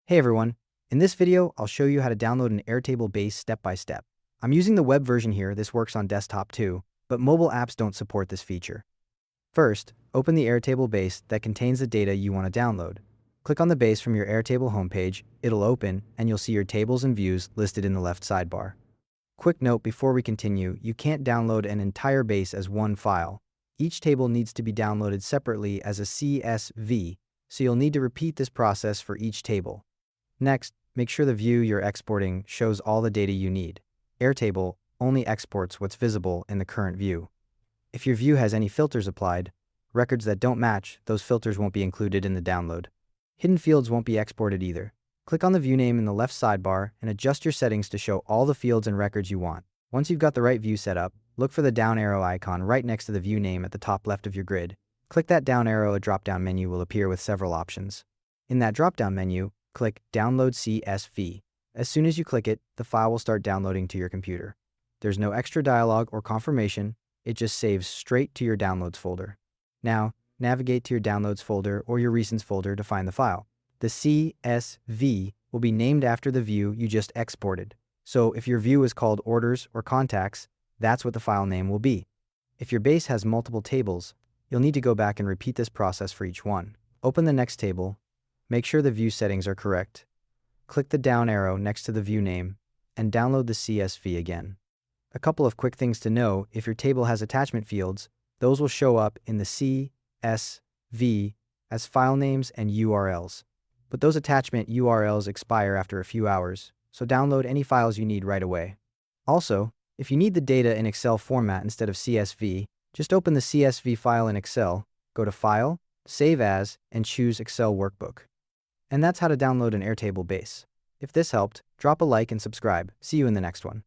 Hey everyone, in this video I'll show you how to download an Airtable base step by step. I'm using the web version here, this works on desktop too, but mobile apps don't support this feature. First, open the Airtable base that contains the data you want to download. Click on the base from your Airtable homepage, it'll open, and you'll see your tables and views listed in the left sidebar. Quick note before we continue, you can't download an entire base as one file. Each table needs to be downloaded separately as a CSV, so you'll need to repeat this process for each table. Next, make sure the view you're exporting shows all the data you need. Airtable only exports what's visible in the current view. If your view has any filters applied, records that don't match, those filters won't be included in the download. Hidden fields won't be exported either. Click on the view name in the left sidebar and adjust your settings to show all the fields and records you want. Once you've got the right view set up, look for the down arrow icon right next to the view name at the top left of your grid. Click that down arrow, a drop-down menu will appear with several options. In that drop-down menu, click Download CSV. As soon as you click it, the file will start downloading to your computer. There's no extra dialog or confirmation, it just saves straight to your Downloads folder. Now, navigate to your Downloads folder or your Recents folder to find the file. The CSV will be named after the view you just exported. So if your view is called Orders or Contacts, that's what the file name will be. If your base has multiple tables, you'll need to go back and repeat this process for each one. Open the next table. Make sure the view settings are correct. Click the down arrow next to the view name and download the CSV again. A couple of quick things to know: if your table has attachment fields, those will show up in the CSV as file names and URLs. But those attachment URLs expire after a few hours, so download any files you need right away. Also, if you need the data in Excel format instead of CSV, just open the CSV file in Excel, go to File, Save As, and choose Excel Workbook. And that's how to download an Airtable base. If this helped, drop a like and subscribe. See you in the next one.